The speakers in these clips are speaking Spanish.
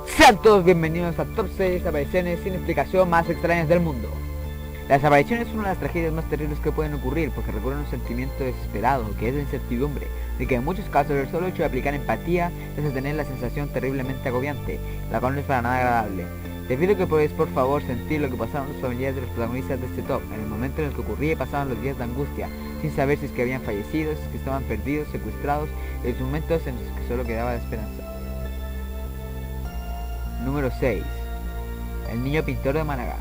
Sean todos bienvenidos a Top 6 desapariciones sin explicación más extrañas del mundo. Las desapariciones son una de las tragedias más terribles que pueden ocurrir porque recurren a un sentimiento desesperado que es la incertidumbre, de que en muchos casos el solo hecho de aplicar empatía es tener la sensación terriblemente agobiante, la cual no es para nada agradable. Te pido que puedes por favor sentir lo que pasaron los familiares de los protagonistas de este top, en el momento en el que ocurría y pasaban los días de angustia, sin saber si es que habían fallecido, si es que estaban perdidos, secuestrados, y los momentos en los que solo quedaba la esperanza. Número 6. El niño pintor de Málaga.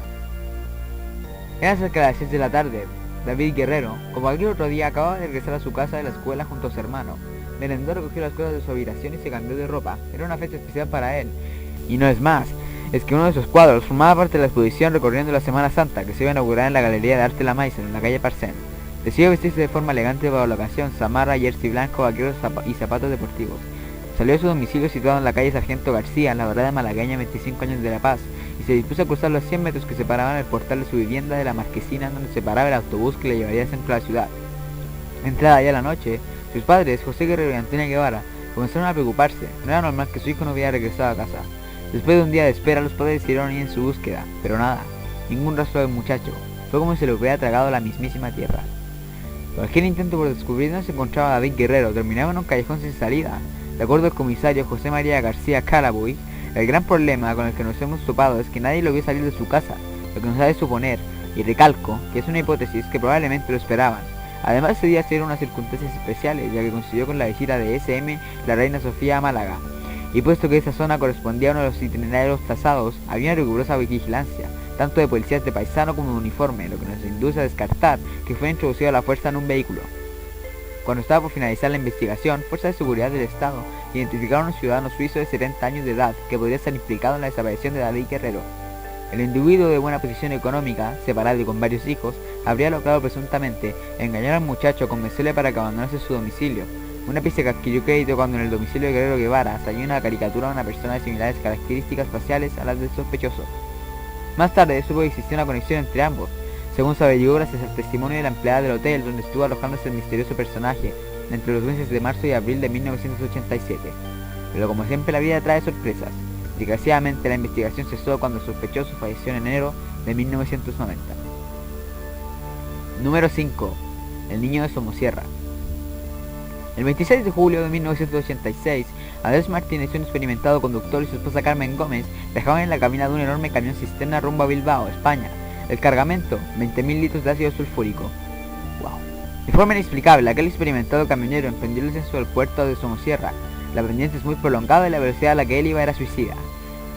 Era cerca de las 6 de la tarde. David Guerrero, como cualquier otro día, acababa de regresar a su casa de la escuela junto a su hermano. Merendó, recogió las cosas de su habitación y se cambió de ropa. Era una fecha especial para él. Y no es más, es que uno de sus cuadros formaba parte de la exposición recorriendo la Semana Santa que se iba a inaugurar en la Galería de Arte La Maison, en la calle Parcén. Decidió vestirse de forma elegante para la ocasión, zamarra, jersey blanco, vaqueros y zapatos deportivos. Salió de su domicilio situado en la calle Sargento García, en la barriada malagueña 25 años de La Paz, y se dispuso a cruzar los 100 metros que separaban el portal de su vivienda de la marquesina donde se paraba el autobús que le llevaría al centro de la ciudad. Entrada ya la noche, sus padres, José Guerrero y Antonia Guevara, comenzaron a preocuparse. No era normal que su hijo no hubiera regresado a casa. Después de un día de espera, los padres decidieron ir en su búsqueda, pero nada, ningún rastro del muchacho. Fue como si se le hubiera tragado la mismísima tierra. Cualquier intento por descubrir dónde se encontraba David Guerrero terminaba en un callejón sin salida. De acuerdo al comisario José María García Calabuy, el gran problema con el que nos hemos topado es que nadie lo vio salir de su casa, lo que nos hace suponer, y recalco, que es una hipótesis que probablemente lo esperaban. Además, ese día se dieron unas circunstancias especiales, ya que coincidió con la visita de SM, la reina Sofía a Málaga. Y puesto que esa zona correspondía a uno de los itinerarios trazados, había una rigurosa vigilancia, tanto de policías de paisano como de uniforme, lo que nos induce a descartar que fue introducido a la fuerza en un vehículo. Cuando estaba por finalizar la investigación, fuerzas de seguridad del Estado identificaron a un ciudadano suizo de 70 años de edad que podría estar implicado en la desaparición de David Guerrero. El individuo de buena posición económica, separado y con varios hijos, habría logrado presuntamente engañar al muchacho, convencerle para que abandonase su domicilio. Una pista que adquirió crédito cuando en el domicilio de Guerrero Guevara salió una caricatura de una persona de similares características faciales a las del sospechoso. Más tarde supo que existía una conexión entre ambos, según se averiguó gracias al testimonio de la empleada del hotel donde estuvo alojándose el misterioso personaje entre los meses de marzo y abril de 1987. Pero como siempre la vida trae sorpresas. Desgraciadamente la investigación cesó cuando el sospechoso falleció en enero de 1990. Número 5. El niño de Somosierra. El 26 de julio de 1986, Andrés Martínez, un experimentado conductor, y su esposa Carmen Gómez viajaban en la cabina de un enorme camión cisterna rumbo a Bilbao, España. El cargamento, 20.000 litros de ácido sulfúrico. Wow. De forma inexplicable, aquel experimentado camionero emprendió el descenso del puerto de Somosierra. La pendiente es muy prolongada y la velocidad a la que él iba era suicida.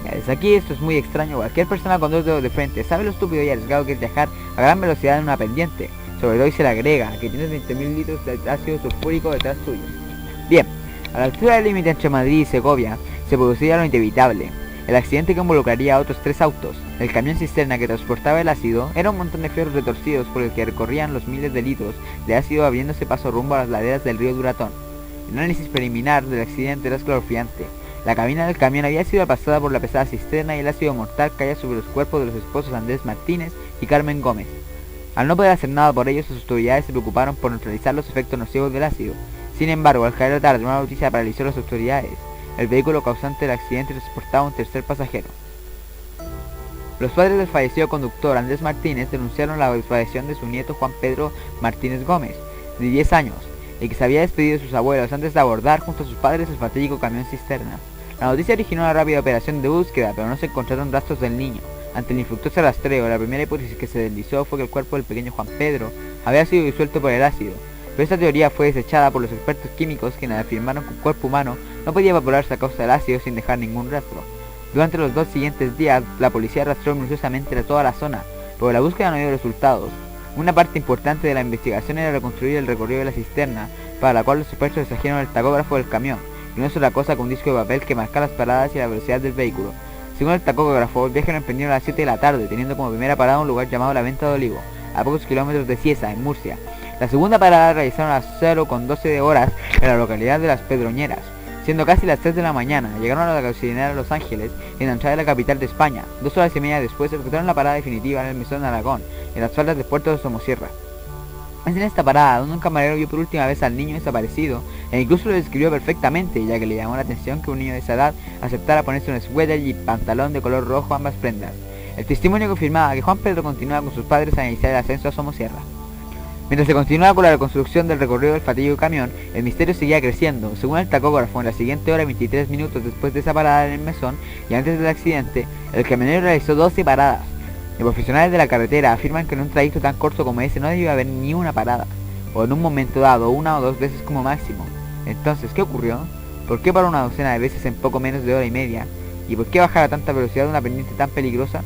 Ya, desde aquí esto es muy extraño. Cualquier persona con dos dedos de frente sabe lo estúpido y arriesgado que es viajar a gran velocidad en una pendiente. Sobre todo y se le agrega que tienes 20.000 litros de ácido sulfúrico detrás tuyo. Bien, a la altura del límite entre Madrid y Segovia se produciría lo inevitable. El accidente que involucraría a otros 3 autos. El camión cisterna que transportaba el ácido era un montón de fierros retorcidos por el que recorrían los miles de litros de ácido abriéndose paso rumbo a las laderas del río Duratón. El análisis preliminar del accidente era escalofriante. La cabina del camión había sido aplastada por la pesada cisterna y el ácido mortal caía sobre los cuerpos de los esposos Andrés Martínez y Carmen Gómez. Al no poder hacer nada por ellos, las autoridades se preocuparon por neutralizar los efectos nocivos del ácido. Sin embargo, al caer la tarde, una noticia paralizó a las autoridades. El vehículo causante del accidente transportaba a un tercer pasajero. Los padres del fallecido conductor Andrés Martínez denunciaron la desaparición de su nieto Juan Pedro Martínez Gómez, de 10 años, y que se había despedido de sus abuelos antes de abordar junto a sus padres el fatídico camión cisterna. La noticia originó una rápida operación de búsqueda, pero no se encontraron rastros del niño. Ante el infructuoso rastreo, la primera hipótesis que se deslizó fue que el cuerpo del pequeño Juan Pedro había sido disuelto por el ácido, pero esta teoría fue desechada por los expertos químicos quienes afirmaron que un cuerpo humano no podía evaporarse a causa del ácido sin dejar ningún rastro. Durante los 2 siguientes días, la policía rastreó minuciosamente toda la zona, pero la búsqueda no dio resultados. Una parte importante de la investigación era reconstruir el recorrido de la cisterna, para la cual los expertos extrajeron el tacógrafo del camión, y no es otra cosa que un disco de papel que marca las paradas y la velocidad del vehículo. Según el tacógrafo, el viaje lo emprendieron a las 7 de la tarde, teniendo como primera parada un lugar llamado La Venta de Olivo, a pocos kilómetros de Cieza, en Murcia. La segunda parada la realizaron a las 0:12 horas en la localidad de Las Pedroñeras. Siendo casi las 3 de la mañana, llegaron a la gasolinera Los Ángeles, en la entrada de la capital de España. 2 horas y media después, ejecutaron la parada definitiva en el Mesón de Aragón, en las faldas del puerto de Somosierra. Es en esta parada donde un camarero vio por última vez al niño desaparecido e incluso lo describió perfectamente, ya que le llamó la atención que un niño de esa edad aceptara ponerse un suéter y pantalón de color rojo, ambas prendas. El testimonio confirmaba que Juan Pedro continuaba con sus padres a iniciar el ascenso a Somosierra. Mientras se continuaba con la reconstrucción del recorrido del fatídico camión, el misterio seguía creciendo. Según el tacógrafo, en la siguiente hora 23 minutos después de esa parada en el mesón y antes del accidente, el camionero realizó 12 paradas. Los profesionales de la carretera afirman que en un trayecto tan corto como ese no debió haber ni una parada, o en un momento dado una o dos veces como máximo. Entonces, ¿qué ocurrió? ¿Por qué paró una docena de veces en poco menos de hora y media? ¿Y por qué bajar a tanta velocidad una pendiente tan peligrosa?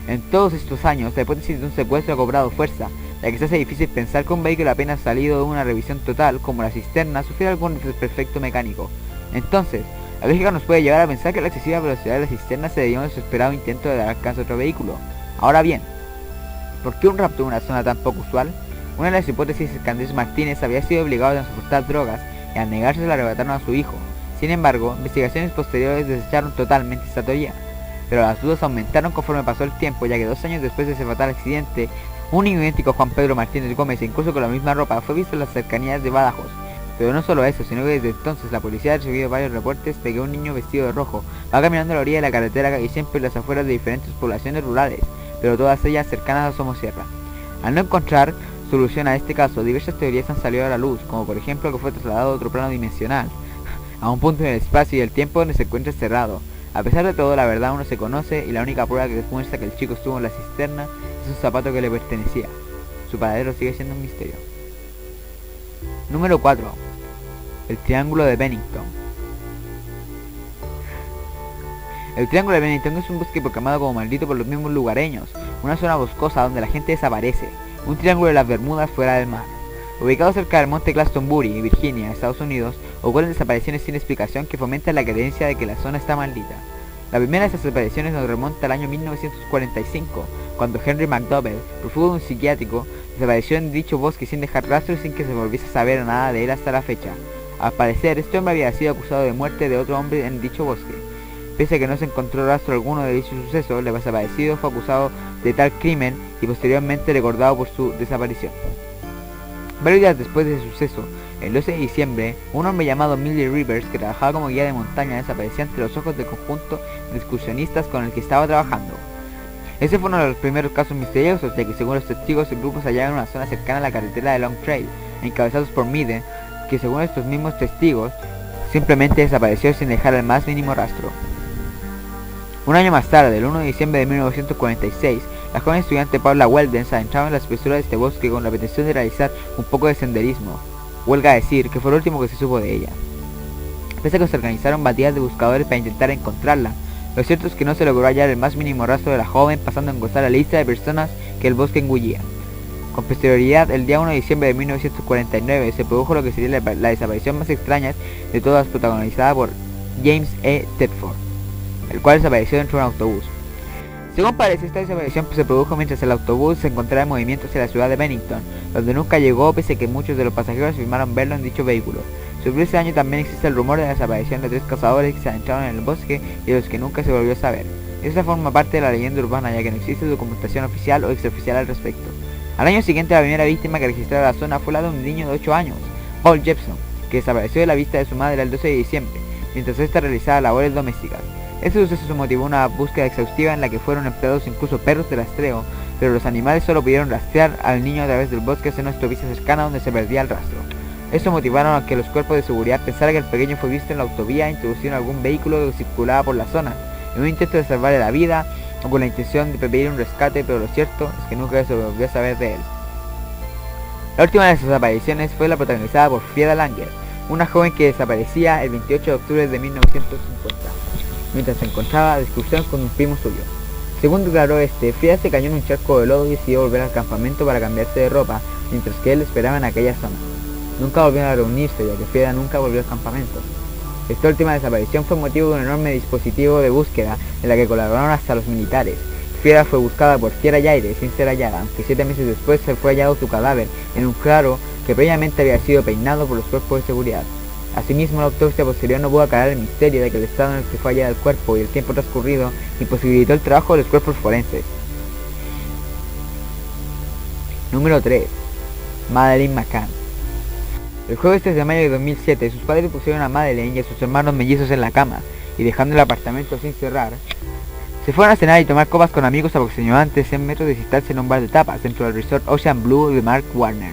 En todos estos años, la hipótesis de un secuestro ha cobrado fuerza, ya que se hace difícil pensar que un vehículo apenas salido de una revisión total, como la cisterna, sufriera algún desperfecto mecánico. Entonces, la lógica nos puede llevar a pensar que la excesiva velocidad de la cisterna se debió a un desesperado intento de dar alcance a otro vehículo. Ahora bien, ¿por qué un rapto en una zona tan poco usual? Una de las hipótesis es que Andrés Martínez había sido obligado a transportar drogas y al negarse se la arrebataron a su hijo. Sin embargo, investigaciones posteriores desecharon totalmente esta teoría. Pero las dudas aumentaron conforme pasó el tiempo, ya que 2 años después de ese fatal accidente, un niño idéntico a Juan Pedro Martínez Gómez, incluso con la misma ropa, fue visto en las cercanías de Badajoz. Pero no solo eso, sino que desde entonces la policía ha recibido varios reportes de que un niño vestido de rojo va caminando a la orilla de la carretera y siempre en las afueras de diferentes poblaciones rurales, pero todas ellas cercanas a Somosierra. Al no encontrar solución a este caso, diversas teorías han salido a la luz, como por ejemplo que fue trasladado a otro plano dimensional, a un punto en el espacio y el tiempo donde se encuentra cerrado. A pesar de todo, la verdad aún no se conoce y la única prueba que demuestra que el chico estuvo en la cisterna es un zapato que le pertenecía. Su paradero sigue siendo un misterio. Número 4. El Triángulo de Bennington. El Triángulo de Bennington es un bosque proclamado como maldito por los mismos lugareños, una zona boscosa donde la gente desaparece, un triángulo de las Bermudas fuera del mar. Ubicado cerca del monte Glastonbury, Virginia, Estados Unidos, ocurren desapariciones sin explicación que fomentan la creencia de que la zona está maldita. La primera de estas desapariciones nos remonta al año 1945, cuando Henry McDowell, prófugo de un psiquiátrico, desapareció en dicho bosque sin dejar rastro y sin que se volviese a saber nada de él hasta la fecha. Al parecer, este hombre había sido acusado de muerte de otro hombre en dicho bosque. Pese a que no se encontró rastro alguno de dicho suceso, el desaparecido fue acusado de tal crimen y posteriormente recordado por su desaparición. Varios días después de ese suceso, el 12 de diciembre, un hombre llamado Millie Rivers, que trabajaba como guía de montaña, desaparecía ante los ojos del conjunto de excursionistas con el que estaba trabajando. Ese fue uno de los primeros casos misteriosos, ya que según los testigos el grupo se hallaba en una zona cercana a la carretera de Long Trail, encabezados por Mide, que según estos mismos testigos, simplemente desapareció sin dejar el más mínimo rastro. Un año más tarde, el 1 de diciembre de 1946, la joven estudiante Paula Weldon se adentraba en la espesura de este bosque con la pretensión de realizar un poco de senderismo. Huelga decir que fue lo último que se supo de ella. Pese a que se organizaron batidas de buscadores para intentar encontrarla, lo cierto es que no se logró hallar el más mínimo rastro de la joven, pasando a engrosar la lista de personas que el bosque engullía. Con posterioridad, el día 1 de diciembre de 1949 se produjo lo que sería la desaparición más extraña de todas, protagonizada por James E. Tedford, el cual desapareció dentro de un autobús. Según parece, esta desaparición se produjo mientras el autobús se encontraba en movimiento hacia la ciudad de Bennington, donde nunca llegó, pese a que muchos de los pasajeros afirmaron verlo en dicho vehículo. Sobre ese año también existe el rumor de la desaparición de 3 cazadores que se adentraron en el bosque y de los que nunca se volvió a saber. Esta forma parte de la leyenda urbana, ya que no existe documentación oficial o extraoficial al respecto. Al año siguiente, la primera víctima que registrara la zona fue la de un niño de 8 años, Paul Jepson, que desapareció de la vista de su madre el 12 de diciembre, mientras ésta realizaba labores domésticas. Este suceso motivó una búsqueda exhaustiva en la que fueron empleados incluso perros de rastreo, pero los animales solo pudieron rastrear al niño a través del bosque hacia una autovía cercana donde se perdía el rastro. Esto motivaron a que los cuerpos de seguridad pensaran que el pequeño fue visto en la autovía e introducido en algún vehículo que circulaba por la zona, en un intento de salvarle la vida o con la intención de pedir un rescate, pero lo cierto es que nunca se volvió a saber de él. La última de sus apariciones fue la protagonizada por Frieda Langer, una joven que desaparecía el 28 de octubre de 1950. Mientras se encontraba de excursión con un primo suyo. Según declaró Frieda se cayó en un charco de lodo y decidió volver al campamento para cambiarse de ropa, mientras que él esperaba en aquella zona. Nunca volvieron a reunirse, ya que Frieda nunca volvió al campamento. Esta última desaparición fue motivo de un enorme dispositivo de búsqueda, en la que colaboraron hasta los militares. Frieda fue buscada por tierra y aire, sin ser hallada, aunque 7 meses después se fue hallado su cadáver en un claro que previamente había sido peinado por los cuerpos de seguridad. Asimismo, la autopsia posterior no pudo aclarar el misterio de que el estado en el que fue hallado el cuerpo y el tiempo transcurrido imposibilitó el trabajo de los cuerpos forenses. Número 3. Madeleine McCann. El jueves 3 de mayo de 2007, sus padres pusieron a Madeleine y a sus hermanos mellizos en la cama y dejando el apartamento sin cerrar, se fueron a cenar y tomar copas con amigos a aproximadamente 100 metros de distancia en un bar de tapas dentro del resort Ocean Blue de Mark Warner.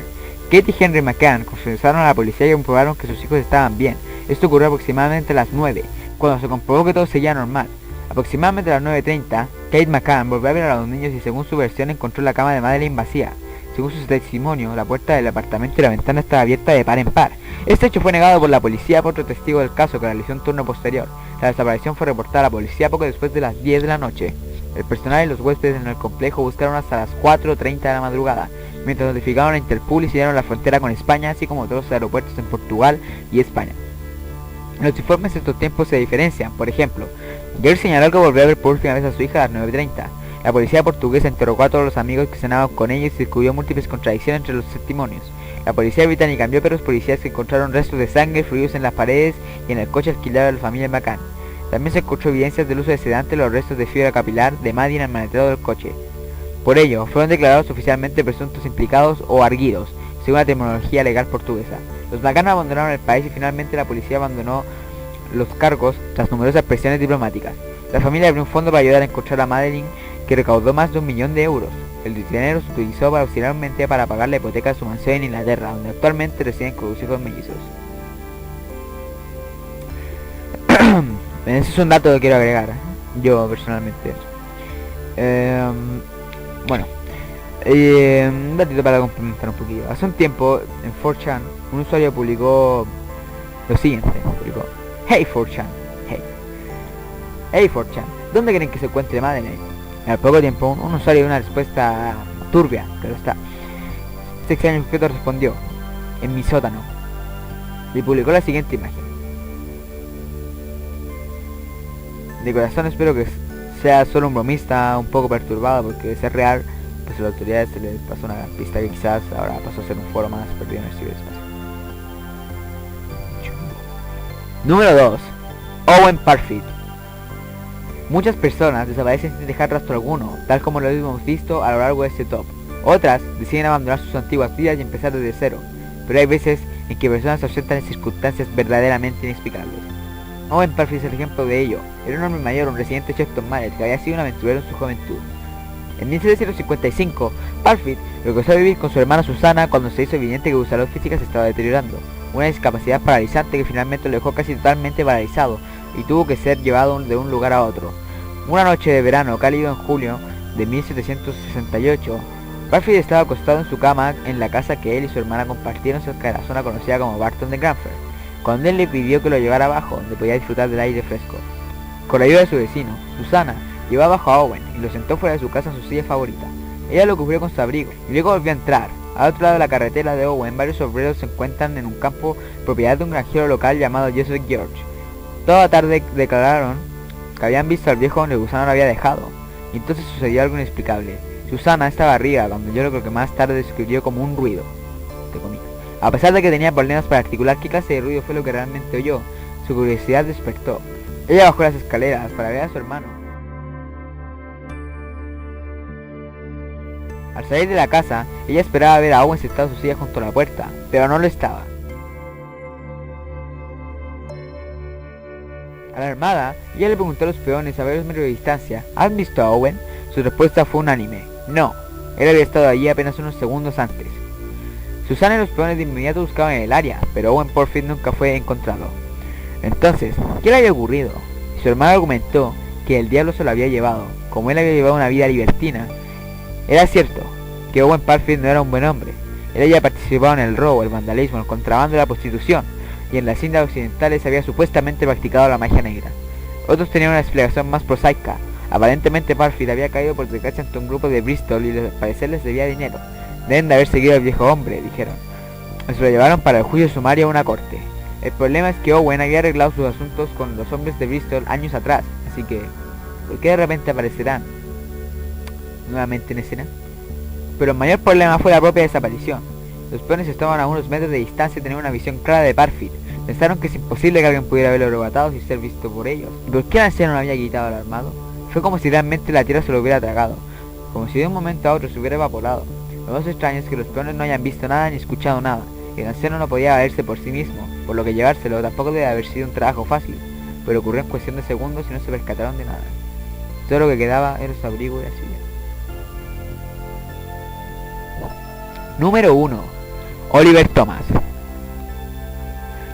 Kate y Henry McCann confesaron a la policía y comprobaron que sus hijos estaban bien. Esto ocurrió aproximadamente a las 9, cuando se comprobó que todo seguía normal. Aproximadamente a las 9:30, Kate McCann volvió a ver a los niños y según su versión encontró la cama de Madeleine vacía. Según su testimonio, la puerta del apartamento y la ventana estaba abierta de par en par. Este hecho fue negado por la policía por otro testigo del caso que realizó un turno posterior. La desaparición fue reportada a la policía poco después de las 10 de la noche. El personal y los huéspedes en el complejo buscaron hasta las 4:30 de la madrugada, mientras notificaron a Interpol y sellaron la frontera con España, así como otros aeropuertos en Portugal y España. Los informes de estos tiempos se diferencian. Por ejemplo, Gale señaló que volvió a ver por última vez a su hija a las 9:30. La policía portuguesa interrogó a todos los amigos que cenaban con ellos y descubrió múltiples contradicciones entre los testimonios. La policía británica envió perros policiales que encontraron restos de sangre fluidos en las paredes y en el coche alquilado de la familia McCann. También se encontró evidencias del uso de sedante en los restos de fibra capilar de Maddie en el maletero del coche. Por ello, fueron declarados oficialmente presuntos implicados o arguidos, según la terminología legal portuguesa. Los McCann abandonaron el país y finalmente la policía abandonó los cargos tras numerosas presiones diplomáticas. La familia abrió un fondo para ayudar a encontrar a Madeleine, que recaudó más de 1 millón de euros. El dinero se utilizó auxiliarmente para pagar la hipoteca de su mansión en Inglaterra, donde actualmente residen con sus hijos mellizos. Ese es un dato que quiero agregar, yo personalmente. Bueno, un datito para complementar un poquillo. Hace un tiempo, en 4chan, un usuario publicó lo siguiente. Publicó: Hey 4chan, hey 4chan, ¿dónde creen que se encuentre Madeleine? Al poco tiempo, un usuario dio una respuesta turbia, pero está. Este extraño sujeto respondió: en mi sótano. Y publicó la siguiente imagen. De corazón espero que sea solo un bromista un poco perturbado, porque de ser real, pues a las autoridades se les pasó una pista que quizás ahora pasó a ser un foro más perdido en el ciberespacio. Número 2. Owen Parfitt. Muchas personas desaparecen sin dejar rastro alguno, tal como lo hemos visto a lo largo de este top. Otras deciden abandonar sus antiguas vidas y empezar desde cero, pero hay veces en que personas se ausentan en circunstancias verdaderamente inexplicables. Owen Parfitt es el ejemplo de ello. Era un hombre mayor, un residente de Shepton Mallet, que había sido un aventurero en su juventud. En 1755, Parfitt regresó a vivir con su hermana Susana cuando se hizo evidente que su salud física se estaba deteriorando, una discapacidad paralizante que finalmente lo dejó casi totalmente paralizado y tuvo que ser llevado de un lugar a otro. Una noche de verano cálido en julio de 1768, Parfitt estaba acostado en su cama en la casa que él y su hermana compartieron cerca de la zona conocida como Barton de Cranford, cuando él le pidió que lo llevara abajo, donde podía disfrutar del aire fresco. Con la ayuda de su vecino, Susana, llevó abajo a Owen y lo sentó fuera de su casa en su silla favorita. Ella lo cubrió con su abrigo y luego volvió a entrar. Al otro lado de la carretera de Owen, varios obreros se encuentran en un campo propiedad de un granjero local llamado Joseph George. Toda la tarde declararon que habían visto al viejo donde Susana lo había dejado, y entonces sucedió algo inexplicable. Susana estaba arriba, cuando yo lo que más tarde describió como un ruido, entre comillas. A pesar de que tenía problemas para articular qué clase de ruido fue lo que realmente oyó, su curiosidad despertó. Ella bajó las escaleras para ver a su hermano. Al salir de la casa, ella esperaba ver a Owen sentado en su silla junto a la puerta, pero no lo estaba. Alarmada, ella le preguntó a los peones a varios metros de distancia: ¿has visto a Owen? Su respuesta fue unánime: no, él había estado allí apenas unos segundos antes. Susana y los peones de inmediato buscaban en el área, pero Owen Parfitt nunca fue encontrado. Entonces, ¿qué le había ocurrido? Su hermano argumentó que el diablo se lo había llevado, como él había llevado una vida libertina. Era cierto que Owen Parfitt no era un buen hombre. Él había participado en el robo, el vandalismo, el contrabando y la prostitución, y en las Indias Occidentales había supuestamente practicado la magia negra. Otros tenían una explicación más prosaica. Aparentemente Parfitt había caído por desgracia ante un grupo de Bristol y al parecer les debía dinero. Deben de haber seguido al viejo hombre, dijeron. Se lo llevaron para el juicio sumario a una corte. El problema es que Owen había arreglado sus asuntos con los hombres de Bristol años atrás, así que ¿por qué de repente aparecerán nuevamente en escena? Pero el mayor problema fue la propia desaparición. Los peones estaban a unos metros de distancia y tenían una visión clara de Parfitt. Pensaron que es imposible que alguien pudiera haberlo arrebatado sin ser visto por ellos. ¿Y por qué el anciano no había quitado el armado? Fue como si realmente la tierra se lo hubiera tragado, como si de un momento a otro se hubiera evaporado. Lo más extraño es que los peones no hayan visto nada ni escuchado nada. El anciano no podía valerse por sí mismo, por lo que llevárselo tampoco debe haber sido un trabajo fácil, pero ocurrió en cuestión de segundos y no se percataron de nada. Todo lo que quedaba era su abrigo y la silla. Número 1. Oliver Thomas.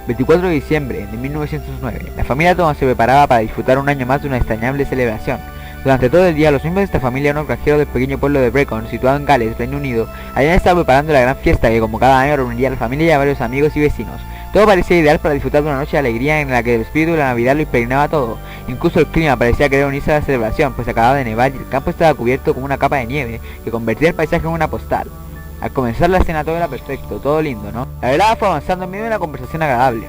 24 de diciembre de 1909. La familia Thomas se preparaba para disfrutar un año más de una extrañable celebración. Durante todo el día, los miembros de esta familia, unos granjeros del pequeño pueblo de Brecon, situado en Gales, Reino Unido, habían estado preparando la gran fiesta que, como cada año, reuniría a la familia y a varios amigos y vecinos. Todo parecía ideal para disfrutar de una noche de alegría en la que el espíritu de la Navidad lo impregnaba todo. Incluso el clima parecía querer unirse a la celebración, pues acababa de nevar y el campo estaba cubierto con una capa de nieve que convertía el paisaje en una postal. Al comenzar la escena todo era perfecto, todo lindo, ¿no? La velada fue avanzando en medio de una conversación agradable.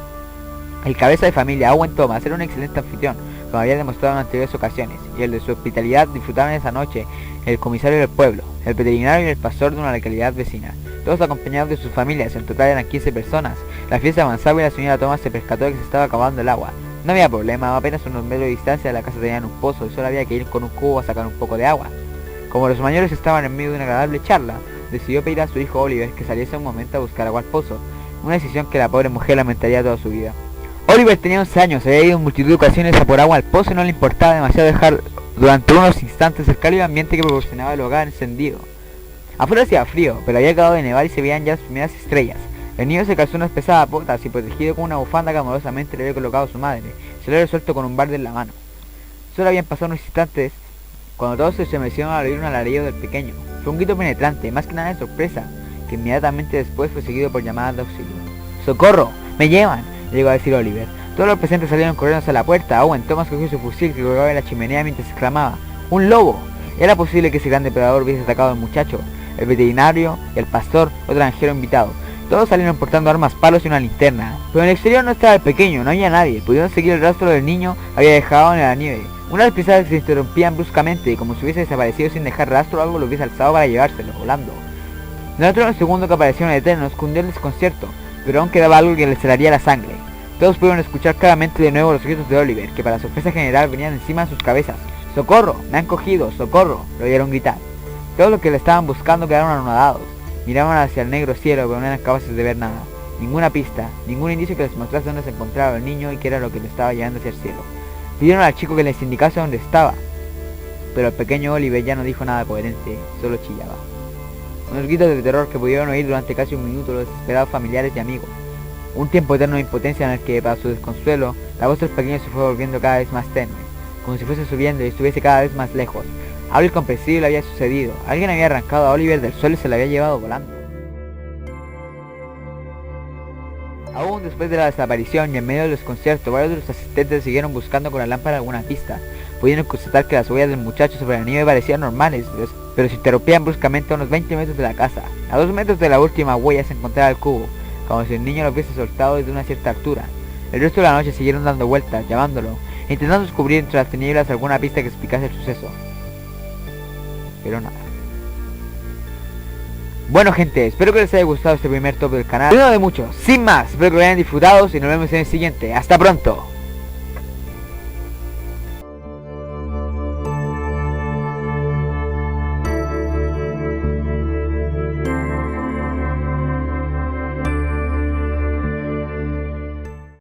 El cabeza de familia, Owen Thomas, era un excelente anfitrión, como había demostrado en anteriores ocasiones, y el de su hospitalidad disfrutaban esa noche el comisario del pueblo, el veterinario y el pastor de una localidad vecina, todos acompañados de sus familias. En total eran 15 personas. La fiesta avanzaba y la señora Thomas se percató de que se estaba acabando el agua. No había problema, apenas unos metros de distancia de la casa tenían un pozo y solo había que ir con un cubo a sacar un poco de agua. Como los mayores estaban en medio de una agradable charla, decidió pedir a su hijo Oliver que saliese un momento a buscar agua al pozo, una decisión que la pobre mujer lamentaría toda su vida. Oliver tenía 11 años, había ido en multitud de ocasiones a por agua al pozo y no le importaba demasiado dejar durante unos instantes el cálido ambiente que proporcionaba el hogar encendido. Afuera hacía frío, pero había acabado de nevar y se veían ya las primeras estrellas. El niño se calzó unas pesadas botas y, protegido con una bufanda que amorosamente le había colocado su madre, se lo había resuelto con un balde en la mano. Solo habían pasado unos instantes cuando todos se estremecieron al oír un alarido del pequeño. Fue un grito penetrante, más que nada de sorpresa, que inmediatamente después fue seguido por llamadas de auxilio. ¡Socorro! ¡Me llevan!, llegó a decir Oliver. Todos los presentes salieron corriendo hacia la puerta. Owen Thomas cogió su fusil que colgaba en la chimenea mientras exclamaba: ¡un lobo! Era posible que ese gran depredador hubiese atacado al muchacho, el veterinario, el pastor, otro granjero invitado. Todos salieron portando armas, palos y una linterna. Pero en el exterior no estaba el pequeño, no había nadie. Pudieron seguir el rastro del niño, había dejado en la nieve. Unas pisadas se interrumpían bruscamente, como si hubiese desaparecido sin dejar rastro, algo lo hubiese alzado para llevárselo, volando. Dentro de un segundo que aparecieron eternos, cundió el desconcierto, pero aún quedaba algo que les helaría la sangre. Todos pudieron escuchar claramente de nuevo los gritos de Oliver, que para sorpresa general venían encima de sus cabezas. ¡Socorro! ¡Me han cogido! ¡Socorro!, lo oyeron gritar. Todos los que le estaban buscando quedaron anonadados. Miraban hacia el negro cielo, pero no eran capaces de ver nada. Ninguna pista, ningún indicio que les mostrase dónde se encontraba el niño y qué era lo que le estaba llevando hacia el cielo. Pidieron al chico que les indicase dónde estaba, pero el pequeño Oliver ya no dijo nada coherente, solo chillaba. Unos gritos de terror que pudieron oír durante casi un minuto los desesperados familiares y amigos. Un tiempo eterno de impotencia en el que, para su desconsuelo, la voz del pequeño se fue volviendo cada vez más tenue, como si fuese subiendo y estuviese cada vez más lejos. Algo incomprensible había sucedido. Alguien había arrancado a Oliver del suelo y se lo había llevado volando. Aún después de la desaparición y en medio del desconcierto, varios de los asistentes siguieron buscando con la lámpara alguna pista. Pudieron constatar que las huellas del muchacho sobre la nieve parecían normales, pero se interrumpían bruscamente a unos 20 metros de la casa. A 2 metros de la última huella se encontraba el cubo, como si el niño lo hubiese soltado desde una cierta altura. El resto de la noche siguieron dando vueltas, llamándolo, intentando descubrir entre las tinieblas alguna pista que explicase el suceso. Pero nada. Bueno, gente, espero que les haya gustado este primer top del canal. Uno de muchos, sin más, espero que lo hayan disfrutado y nos vemos en el siguiente. ¡Hasta pronto!